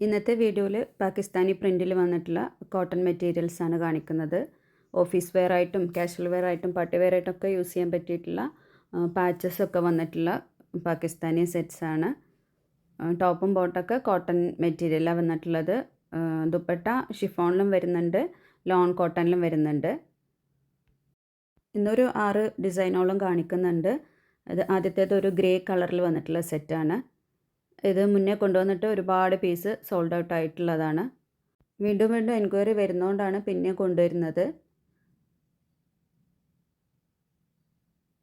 ഇന്നത്തെ വീഡിയോയിൽ പാകിസ്ഥാനി പ്രിൻറ്റിൽ വന്നിട്ടുള്ള കോട്ടൺ മെറ്റീരിയൽസ് ആണ് കാണിക്കുന്നത്. ഓഫീസ് വെയർ ആയിട്ടും കാഷ്വൽ വെയർ ആയിട്ടും പാർട്ടി വെയർ ആയിട്ടും ഒക്കെ യൂസ് ചെയ്യാൻ പറ്റിയിട്ടുള്ള പാച്ചസ് ഒക്കെ വന്നിട്ടുള്ള പാകിസ്ഥാനി സെറ്റ്സ് ആണ്. ടോപ്പും ബോട്ടൊക്കെ കോട്ടൺ മെറ്റീരിയലാണ് വന്നിട്ടുള്ളത്. ദുപ്പട്ട ഷിഫോണിലും വരുന്നുണ്ട്, ലോൺ കോട്ടണിലും വരുന്നുണ്ട്. ഇന്നൊരു 6 ഡിസൈനോളം കാണിക്കുന്നുണ്ട്. അത് ആദ്യത്തേത് ഒരു ഗ്രേ കളറിൽ വന്നിട്ടുള്ള സെറ്റാണ്. ഇത് മുന്നേ കൊണ്ടുവന്നിട്ട് ഒരുപാട് പീസ് സോൾഡ് ഔട്ട് ആയിട്ടുള്ളതാണ്. വീണ്ടും വീണ്ടും എൻക്വയറി വരുന്നതുകൊണ്ടാണ് പിന്നെ കൊണ്ടുവരുന്നത്.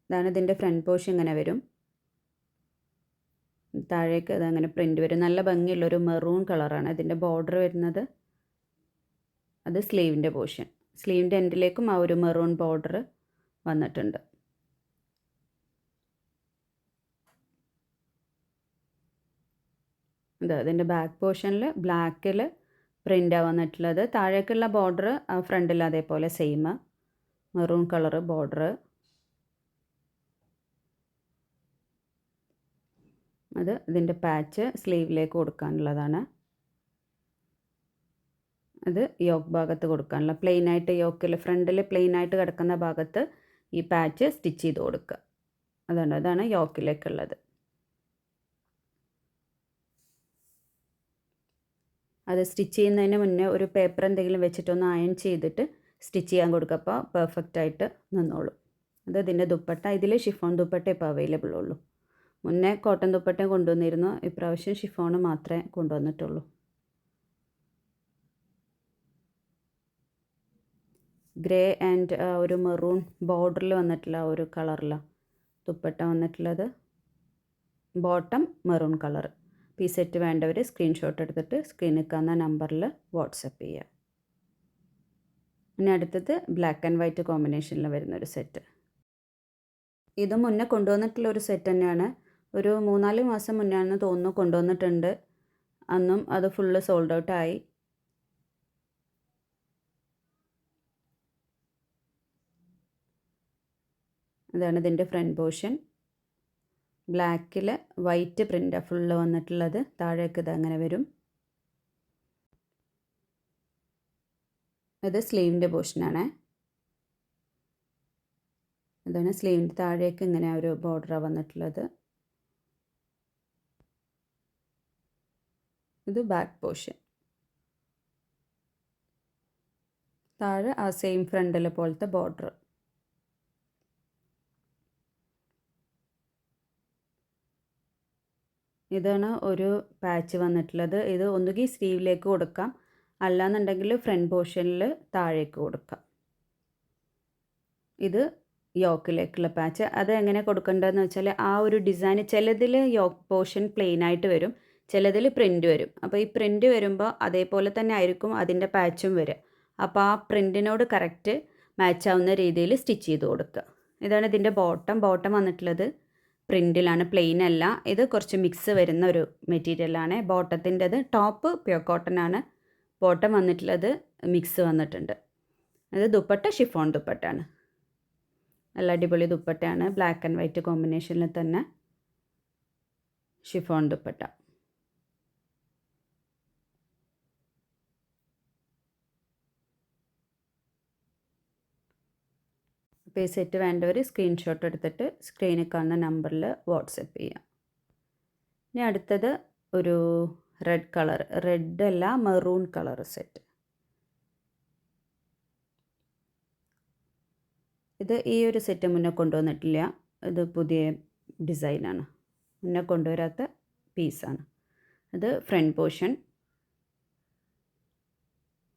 ഇതാണ് ഇതിൻ്റെ ഫ്രണ്ട് പോർഷൻ. ഇങ്ങനെ വരും, താഴേക്ക് അതങ്ങനെ പ്രിൻ്റ് വരും. നല്ല ഭംഗിയുള്ളൊരു മെറൂൺ കളറാണ് ഇതിൻ്റെ ബോർഡർ വരുന്നത്. അത് സ്ലീവിൻ്റെ പോർഷൻ. സ്ലീവിൻ്റെ എൻഡിലേക്കും ആ ഒരു മെറൂൺ ബോർഡർ വന്നിട്ടുണ്ട്. ഇത് അതിൻ്റെ ബാക്ക് പോർഷനിൽ ബ്ലാക്കിൽ പ്രിൻ്റാണ് വന്നിട്ടുള്ളത്. താഴേക്കുള്ള ബോർഡർ ഫ്രണ്ടിൽ അതേപോലെ സെയിം മെറൂൺ കളറ് ബോർഡർ. അത് ഇതിൻ്റെ പാച്ച് സ്ലീവിലേക്ക് കൊടുക്കാനുള്ളതാണ്. അത് യോക്ക് ഭാഗത്ത് കൊടുക്കാനുള്ള പ്ലെയിനായിട്ട് യോക്കിൽ ഫ്രണ്ടിൽ പ്ലെയിനായിട്ട് കിടക്കുന്ന ഭാഗത്ത് ഈ പാച്ച് സ്റ്റിച്ച് ചെയ്ത് കൊടുക്കുക. അതാണ് യോക്കിലേക്കുള്ളത്. അത് സ്റ്റിച്ച് ചെയ്യുന്നതിന് മുന്നേ ഒരു പേപ്പർ എന്തെങ്കിലും വെച്ചിട്ടൊന്ന് അയൺ ചെയ്തിട്ട് സ്റ്റിച്ച് ചെയ്യാൻ കൊടുക്കുക. അപ്പോൾ പെർഫെക്റ്റായിട്ട് നിന്നോളും. അത് ഇതിൻ്റെ ദുപ്പട്ട. ഇതിൽ ഷിഫോൺ ദുപ്പട്ട ഇപ്പോൾ അവൈലബിൾ ഉള്ളൂ. മുന്നേ കോട്ടൺ ദുപ്പട്ടയും കൊണ്ടുവന്നിരുന്നു. ഇപ്രാവശ്യം ഷിഫോൺ മാത്രമേ കൊണ്ടുവന്നിട്ടുള്ളൂ. ഗ്രേ ആൻഡ് ഒരു മെറൂൺ ബോർഡറിൽ വന്നിട്ടുള്ള ഒരു കളറിലാണ് ദുപ്പട്ട വന്നിട്ടുള്ളത്. Bottom maroon colour. ഈ സെറ്റ് വേണ്ടവർ സ്ക്രീൻഷോട്ട് എടുത്തിട്ട് സ്ക്രീനിൽ കാണുന്ന നമ്പറിൽ വാട്സപ്പ് ചെയ്യുക. ഇനി അടുത്തത് ബ്ലാക്ക് ആൻഡ് വൈറ്റ് കോമ്പിനേഷനിൽ വരുന്നൊരു സെറ്റ്. ഇത് മുന്നേ കൊണ്ടുവന്നിട്ടുള്ള ഒരു സെറ്റ് തന്നെയാണ്. ഒരു 3-4 മാസം മുന്നെയാണെന്ന് തോന്നുന്നു കൊണ്ടുവന്നിട്ടുണ്ട്. അന്നും അത് ഫുള്ള് സോൾഡ് ഔട്ട് ആയി. അതാണ് ഇതിൻ്റെ ഫ്രണ്ട് പോർഷൻ. ബ്ലാക്കിൽ വൈറ്റ് പ്രിൻ്റാണ് ഫുള്ള് വന്നിട്ടുള്ളത്. താഴേക്ക് ഇത് അങ്ങനെ വരും. ഇത് സ്ലീവിൻ്റെ പോർഷനാണ്. അതാണ് സ്ലീവിൻ്റെ താഴേക്ക് ഇങ്ങനെ ഒരു ബോർഡറാണ് വന്നിട്ടുള്ളത്. ഇത് ബാക്ക് പോർഷൻ. താഴെ ആ സെയിം ഫ്രണ്ടിലെ പോലത്തെ ബോർഡർ. ഇതാണ് ഒരു പാച്ച് വന്നിട്ടുള്ളത്. ഇത് ഒന്നുകിൽ സ്ലീവിലേക്ക് കൊടുക്കാം, അല്ലാന്നുണ്ടെങ്കിൽ ഫ്രണ്ട് പോർഷനിൽ താഴേക്ക് കൊടുക്കാം. ഇത് യോക്കിലേക്കുള്ള പാച്ച്. അത് എങ്ങനെ കൊടുക്കേണ്ടതെന്ന് വെച്ചാൽ ആ ഒരു ഡിസൈൻ ചിലതിൽ യോക്ക് പോർഷൻ പ്ലെയിൻ ആയിട്ട് വരും, ചിലതിൽ പ്രിൻ്റ് വരും. അപ്പോൾ ഈ പ്രിൻ്റ് വരുമ്പോൾ അതേപോലെ തന്നെ ആയിരിക്കും അതിൻ്റെ പാച്ചും വരിക. അപ്പോൾ ആ പ്രിൻറ്റിനോട് കറക്റ്റ് മാച്ച് ആവുന്ന രീതിയിൽ സ്റ്റിച്ച് ചെയ്ത് കൊടുക്കുക. ഇതാണ് ഇതിൻ്റെ ബോട്ടം. ബോട്ടം വന്നിട്ടുള്ളത് പ്രിൻറ്റിലാണ്, പ്ലെയിൻ അല്ല. ഇത് കുറച്ച് മിക്സ് വരുന്ന ഒരു മെറ്റീരിയലാണ് ബോട്ടത്തിൻ്റെത്. ടോപ്പ് പ്യൂർ കോട്ടൺ ആണ്. ബോട്ടം വന്നിട്ടുള്ളത് മിക്സ് വന്നിട്ടുണ്ട്. അത് ദുപ്പട്ട ഷിഫോൺ ദുപ്പട്ടയാണ്. നല്ല അടിപൊളി ദുപ്പട്ടയാണ്. ബ്ലാക്ക് ആൻഡ് വൈറ്റ് കോമ്പിനേഷനിൽ തന്നെ ഷിഫോൺ ദുപ്പട്ട. അപ്പോൾ ഈ സെറ്റ് വേണ്ടവർ സ്ക്രീൻഷോട്ട് എടുത്തിട്ട് സ്ക്രീനിൽ കാണുന്ന നമ്പറിൽ വാട്സപ്പ് ചെയ്യാം. ഇനി അടുത്തത് ഒരു റെഡ് കളർ, റെഡ് അല്ല മെറൂൺ കളർ സെറ്റ്. ഇത് ഈ ഒരു സെറ്റ് മുന്നേ കൊണ്ടുവന്നിട്ടില്ല. ഇത് പുതിയ ഡിസൈനാണ്, മുന്നേ കൊണ്ടുവരാത്ത പീസാണ്. ഇത് ഫ്രണ്ട് പോർഷൻ.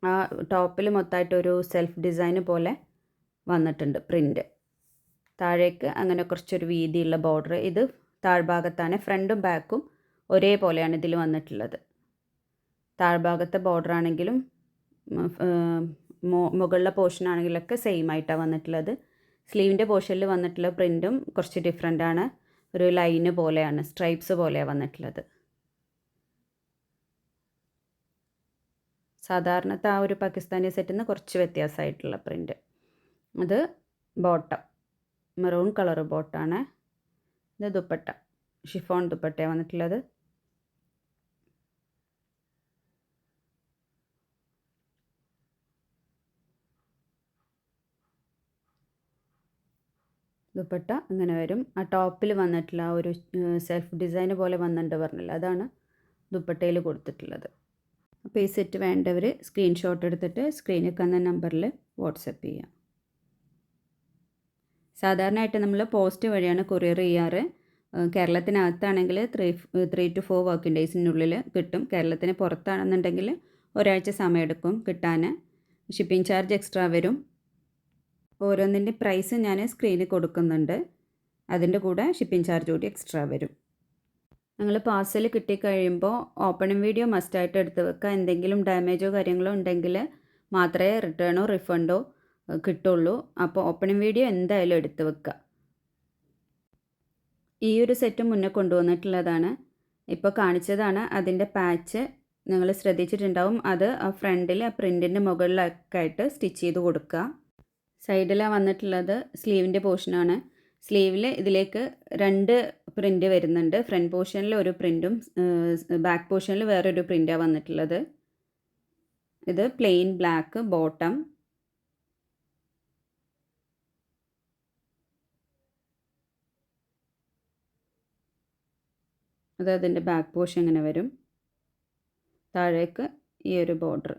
ആ ടോപ്പിൽ മൊത്തമായിട്ടൊരു സെൽഫ് ഡിസൈൻ പോലെ വന്നിട്ടുണ്ട് പ്രിൻ്റ്. താഴേക്ക് അങ്ങനെ കുറച്ചൊരു വീതിയുള്ള ബോർഡർ. ഇത് താഴ്ഭാഗത്താണ്. ഫ്രണ്ടും ബാക്കും ഒരേപോലെയാണ് ഇതിൽ വന്നിട്ടുള്ളത്. താഴ്ഭാഗത്തെ ബോർഡർ ആണെങ്കിലും മുകളിലെ പോർഷൻ ആണെങ്കിലൊക്കെ സെയിം ആയിട്ടാണ് വന്നിട്ടുള്ളത്. സ്ലീവിൻ്റെ പോർഷനിൽ വന്നിട്ടുള്ള പ്രിൻറ്റും കുറച്ച് ഡിഫറെൻ്റാണ്. ഒരു ലൈന് പോലെയാണ്, സ്ട്രൈപ്സ് പോലെയാണ് വന്നിട്ടുള്ളത്. സാധാരണത്തെ ആ ഒരു പാകിസ്ഥാനി സെറ്റിൽ നിന്ന് കുറച്ച് വ്യത്യാസമായിട്ടുള്ള പ്രിൻറ്റ്. അത് ബോട്ടം മെറൂൺ കളർ ബോട്ടാണ്. ഇത് ദുപ്പട്ട ഷിഫോൺ ദുപ്പട്ടയാണ് വന്നിട്ടുള്ളത്. ദുപ്പട്ട ഇങ്ങനെ വരും. ആ ടോപ്പിൽ വന്നിട്ടുള്ള ആ ഒരു സെൽഫ് ഡിസൈൻ പോലെ വന്നിട്ടുണ്ട് പറഞ്ഞില്ല, അതാണ് ദുപ്പട്ടയിൽ കൊടുത്തിട്ടുള്ളത്. അപ്പോൾ ഈ സെറ്റ് വേണ്ടവർ സ്ക്രീൻഷോട്ട് എടുത്തിട്ട് സ്ക്രീനിൽ കാണുന്ന നമ്പറിൽ വാട്സപ്പ് ചെയ്യാം. സാധാരണയായിട്ട് നമ്മൾ പോസ്റ്റ് വഴിയാണ് കൊറിയർ ചെയ്യാറ്. കേരളത്തിനകത്താണെങ്കിൽ 3 to 4 വർക്കിംഗ് ഡേയ്സിനുള്ളിൽ കിട്ടും. കേരളത്തിന് പുറത്താണെന്നുണ്ടെങ്കിൽ ഒരാഴ്ച സമയമെടുക്കും കിട്ടാൻ. ഷിപ്പിംഗ് ചാർജ് എക്സ്ട്രാ വരും. ഓരോന്നിൻ്റെ പ്രൈസ് ഞാൻ സ്ക്രീനിൽ കൊടുക്കുന്നുണ്ട്. അതിൻ്റെ കൂടെ ഷിപ്പിംഗ് ചാർജ് കൂടി എക്സ്ട്രാ വരും. നിങ്ങൾ പാർസൽ കിട്ടിക്കഴിയുമ്പോൾ ഓപ്പണിംഗ് വീഡിയോ മസ്റ്റായിട്ട് എടുത്ത് വെക്കുക. എന്തെങ്കിലും ഡാമേജോ കാര്യങ്ങളോ ഉണ്ടെങ്കിൽ മാത്രമേ റിട്ടേണോ റിഫണ്ടോ കിട്ടുള്ളൂ. അപ്പോൾ ഓപ്പണിംഗ് വീഡിയോ എന്തായാലും എടുത്ത് വെക്കുക. ഈ ഒരു സെറ്റ് മുന്നേ കൊണ്ടുവന്നിട്ടുള്ളതാണ്, ഇപ്പോൾ കാണിച്ചതാണ്. അതിൻ്റെ പാച്ച് നിങ്ങൾ ശ്രദ്ധിച്ചിട്ടുണ്ടാവും. അത് ആ ഫ്രണ്ടിൽ ആ പ്രിൻറ്റിൻ്റെ മുകളിലൊക്കെ ആയിട്ട് സ്റ്റിച്ച് ചെയ്ത് കൊടുക്കുക. സൈഡിലാണ് വന്നിട്ടുള്ളത് സ്ലീവിൻ്റെ പോർഷനാണ്. സ്ലീവിൽ ഇതിലേക്ക് 2 പ്രിൻ്റ് വരുന്നുണ്ട്. ഫ്രണ്ട് പോർഷനിൽ ഒരു പ്രിൻറ്റും ബാക്ക് പോർഷനിൽ വേറൊരു പ്രിൻ്റാണ് വന്നിട്ടുള്ളത്. ഇത് പ്ലെയിൻ ബ്ലാക്ക് ബോട്ടം. അത് അതിൻ്റെ ബാക്ക് പോർഷൻ ഇങ്ങനെ വരും. താഴേക്ക് ഈ ഒരു ബോർഡർ.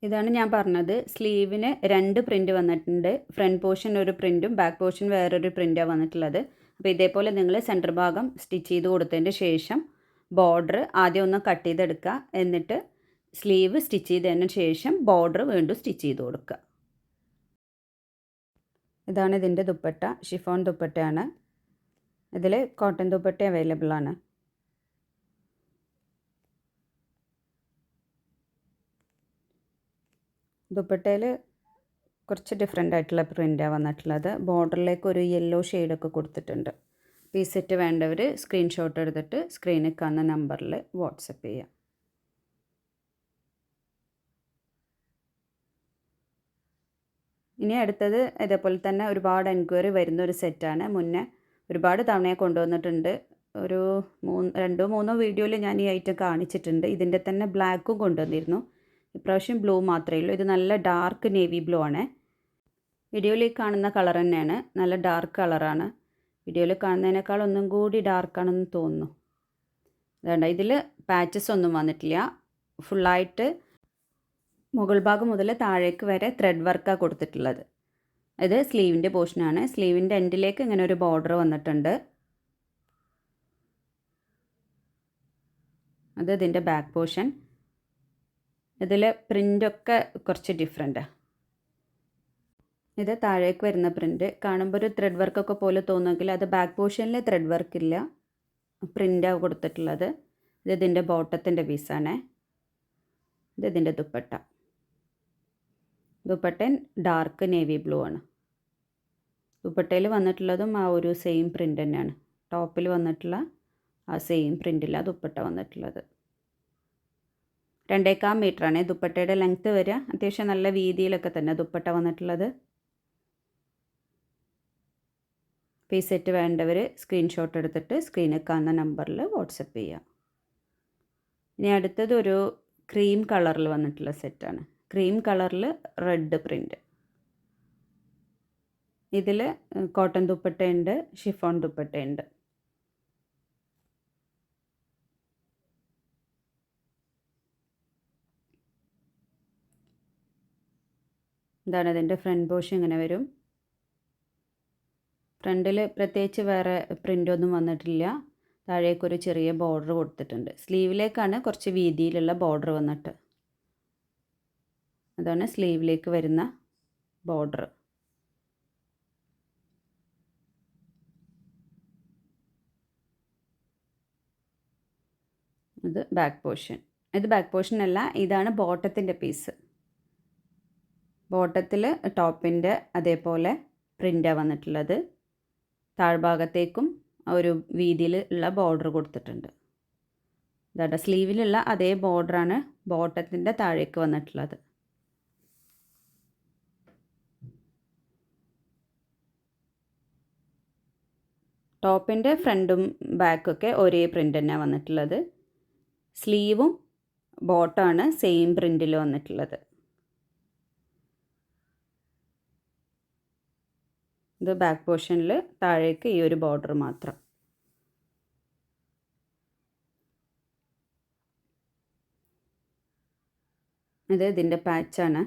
ഇതാണ് ഞാൻ പറഞ്ഞത്, സ്ലീവിന് 2 പ്രിൻ്റ് വന്നിട്ടുണ്ട്. ഫ്രണ്ട് പോർഷൻ ഒരു പ്രിൻറ്റും ബാക്ക് പോർഷൻ വേറൊരു പ്രിൻ്റാണ് വന്നിട്ടുള്ളത്. അപ്പോൾ ഇതേപോലെ നിങ്ങൾ സെൻറ്റർ ഭാഗം സ്റ്റിച്ച് ചെയ്ത് കൊടുത്തതിൻ്റെ ശേഷം ബോർഡർ ആദ്യം ഒന്ന് കട്ട് ചെയ്തെടുക്കുക. എന്നിട്ട് സ്ലീവ് സ്റ്റിച്ച് ചെയ്തതിന് ശേഷം ബോർഡർ വീണ്ടും സ്റ്റിച്ച് ചെയ്ത് കൊടുക്കുക. ഇതാണ് ഇതിൻ്റെ ദുപ്പട്ട. ഷിഫോൺ ദുപ്പട്ടയാണ്. ഇതിൽ കോട്ടൺ ദുപ്പട്ട അവൈലബിൾ ആണ്. ദുപ്പട്ടയിൽ കുറച്ച് ഡിഫറെൻ്റ് ആയിട്ടുള്ള പ്രിൻ്റാണ് വന്നിട്ടുള്ളത്. ബോർഡറിലേക്ക് ഒരു യെല്ലോ ഷെയ്ഡൊക്കെ കൊടുത്തിട്ടുണ്ട്. ഈ സെറ്റ് വേണ്ടവർ സ്ക്രീൻഷോട്ട് എടുത്തിട്ട് സ്ക്രീനിൽ കാണുന്ന നമ്പറിൽ വാട്സപ്പ് ചെയ്യാം. ഇനി അടുത്തത് ഇതേപോലെ തന്നെ ഒരുപാട് എൻക്വയറി വരുന്ന ഒരു സെറ്റാണ്. മുന്നേ ഒരുപാട് തവണയെ കൊണ്ടുവന്നിട്ടുണ്ട്. ഒരു 2-3 വീഡിയോയിൽ ഞാൻ ഈ ഐറ്റം കാണിച്ചിട്ടുണ്ട്. ഇതിൻ്റെ തന്നെ ബ്ലാക്കും കൊണ്ടുവന്നിരുന്നു. ഇപ്രാവശ്യം ബ്ലൂ മാത്രമേ ഉള്ളൂ. ഇത് നല്ല ഡാർക്ക് നേവി ബ്ലൂ ആണ്. വീഡിയോയിൽ കാണുന്ന കളർ തന്നെയാണ്, നല്ല ഡാർക്ക് കളറാണ്. വീഡിയോയിൽ കാണുന്നതിനേക്കാൾ ഒന്നും കൂടി ഡാർക്കാണെന്ന് തോന്നുന്നു. അതുകൊണ്ട് ഇതിൽ പാച്ചസ് ഒന്നും വന്നിട്ടില്ല. ഫുള്ളായിട്ട് മുകൾ ഭാഗം മുതൽ താഴേക്ക് വരെ ത്രെഡ് വർക്കാണ് കൊടുത്തിട്ടുള്ളത്. ഇത് സ്ലീവിൻ്റെ പോർഷനാണ്. സ്ലീവിൻ്റെ എൻഡിലേക്ക് ഇങ്ങനെ ഒരു ബോർഡർ വന്നിട്ടുണ്ട്. അത് ഇതിൻ്റെ ബാക്ക് പോർഷൻ. ഇതിൽ പ്രിൻ്റൊക്കെ കുറച്ച് ഡിഫറെൻറ്റാണ്. ഇത് താഴേക്ക് വരുന്ന പ്രിൻ്റ് കാണുമ്പോൾ ഒരു ത്രെഡ് വർക്കൊക്കെ പോലെ തോന്നുമെങ്കിൽ അത് ബാക്ക് പോർഷനിൽ ത്രെഡ് വർക്കില്ല, പ്രിൻ്റാണ് കൊടുത്തിട്ടുള്ളത്. ഇത് ഇതിൻ്റെ ബോട്ടത്തിൻ്റെ പീസാണ്. ഇത് ഇതിൻ്റെ ദുപ്പട്ട. ദുപ്പട്ടൻ ഡാർക്ക് നേവി ബ്ലൂ ആണ്. ദുപ്പട്ടയിൽ വന്നിട്ടുള്ളതും ആ ഒരു സെയിം പ്രിൻ്റ് തന്നെയാണ്. ടോപ്പിൽ വന്നിട്ടുള്ള ആ സെയിം പ്രിൻ്റിലാണ് ദുപ്പട്ട വന്നിട്ടുള്ളത്. 2.25 മീറ്ററാണ് ദുപ്പട്ടയുടെ ലെങ്ത്ത് വരിക. അത്യാവശ്യം നല്ല വീതിയിലൊക്കെ തന്നെ ദുപ്പട്ട വന്നിട്ടുള്ളത്. ഈ സെറ്റ് വേണ്ടവർ സ്ക്രീൻഷോട്ട് എടുത്തിട്ട് സ്ക്രീനിൽ കാണുന്ന നമ്പറിൽ വാട്സപ്പ് ചെയ്യുക. ഇനി അടുത്തത് ഒരു ക്രീം കളറിൽ വന്നിട്ടുള്ള സെറ്റാണ്. ക്രീം കളറിൽ റെഡ് പ്രിൻ്റ്. ഇതിൽ കോട്ടൺ ദുപ്പട്ടയുണ്ട്, ഷിഫോൺ ദുപ്പട്ടയുണ്ട്. ഇതാണ് ഇതിൻ്റെ ഫ്രണ്ട് പോർഷൻ ഇങ്ങനെ വരും. ഫ്രണ്ടിൽ പ്രത്യേകിച്ച് വേറെ പ്രിൻ്റൊന്നും വന്നിട്ടില്ല. താഴേക്കൊരു ചെറിയ ബോർഡർ കൊടുത്തിട്ടുണ്ട്. സ്ലീവിലേക്കാണ് കുറച്ച് വീതിയിലുള്ള ബോർഡർ വന്നിട്ട്. അതാണ് സ്ലീവിലേക്ക് വരുന്ന ബോർഡർ. ഇത് ബാക്ക് പോർഷൻ. ഇത് ബാക്ക് പോർഷൻ അല്ല, ഇതാണ് ബോട്ടത്തിൻ്റെ പീസ്. ബോട്ടത്തിൽ ടോപ്പിൻ്റെ അതേപോലെ പ്രിൻ്റാണ് വന്നിട്ടുള്ളത്. താഴ്ഭാഗത്തേക്കും ഒരു വീതിയിൽ ഉള്ള ബോർഡർ കൊടുത്തിട്ടുണ്ട്. ഇതാ സ്ലീവിലുള്ള അതേ ബോർഡറാണ് ബോട്ടത്തിൻ്റെ താഴേക്ക് വന്നിട്ടുള്ളത്. ടോപ്പിൻ്റെ ഫ്രണ്ടും ബാക്കൊക്കെ ഒരേ പ്രിൻ്റ് തന്നെയാണ് വന്നിട്ടുള്ളത്. സ്ലീവും ബോട്ടമാണ് സെയിം പ്രിൻ്റിൽ വന്നിട്ടുള്ളത്. ഇത് ബാക്ക് പോർഷനിൽ താഴേക്ക് ഈ ഒരു ബോർഡർ മാത്രം. ഇത് ഇതിൻ്റെ പാച്ചാണ്.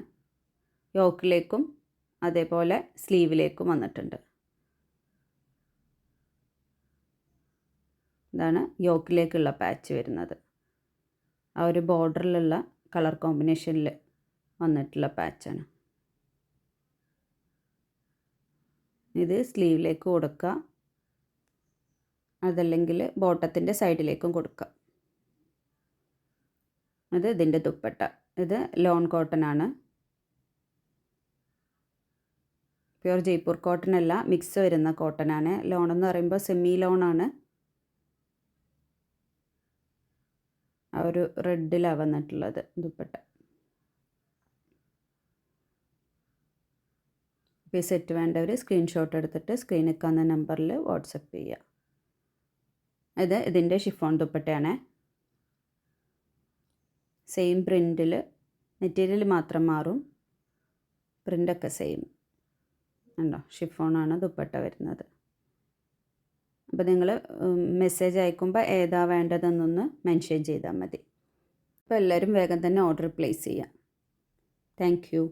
യോക്കിലേക്കും അതേപോലെ സ്ലീവിലേക്കും വന്നിട്ടുണ്ട്. ഇതാണ് യോക്കിലേക്കുള്ള പാച്ച് വരുന്നത്. ആ ഒരു ബോർഡറിലുള്ള കളർ കോമ്പിനേഷനിൽ വന്നിട്ടുള്ള പാച്ചാണ്. ഇത് സ്ലീവിലേക്ക് കൊടുക്കുക, അതല്ലെങ്കിൽ ബോട്ടത്തിൻ്റെ സൈഡിലേക്കും കൊടുക്കുക. ഇത് ഇതിൻ്റെ ദുപ്പട്ട. ഇത് ലോൺ കോട്ടൺ ആണ്. പ്യുർ ജയ്പൂർ കോട്ടൺ അല്ല, മിക്സ് വരുന്ന കോട്ടൺ ആണ്. ലോൺ എന്ന് പറയുമ്പോൾ സെമി ലോൺ ആണ്. ആ ഒരു റെഡിലാണ് വന്നിട്ടുള്ളത് ദുപ്പട്ട. ഇപ്പോൾ ഈ സെറ്റ് വേണ്ടവർ സ്ക്രീൻഷോട്ട് എടുത്തിട്ട് സ്ക്രീനിൽ കാണുന്ന നമ്പറിൽ വാട്സപ്പ് ചെയ്യുക. ഇത് ഇതിൻ്റെ ഷിഫോൺ ദുപ്പട്ടയാണ്. സെയിം പ്രിൻറ്റിൽ, മെറ്റീരിയൽ മാത്രം മാറും, പ്രിൻ്റൊക്കെ സെയിം ഉണ്ടോ. ഷിഫോണാണ് ദുപ്പട്ട വരുന്നത്. അപ്പോൾ നിങ്ങൾ മെസ്സേജ് അയക്കുമ്പോൾ ഏതാ വേണ്ടതെന്നൊന്ന് മെൻഷൻ ചെയ്താൽ മതി. അപ്പോൾ എല്ലാവരും വേഗം തന്നെ ഓർഡർ പ്ലേസ് ചെയ്യാം. Thank you.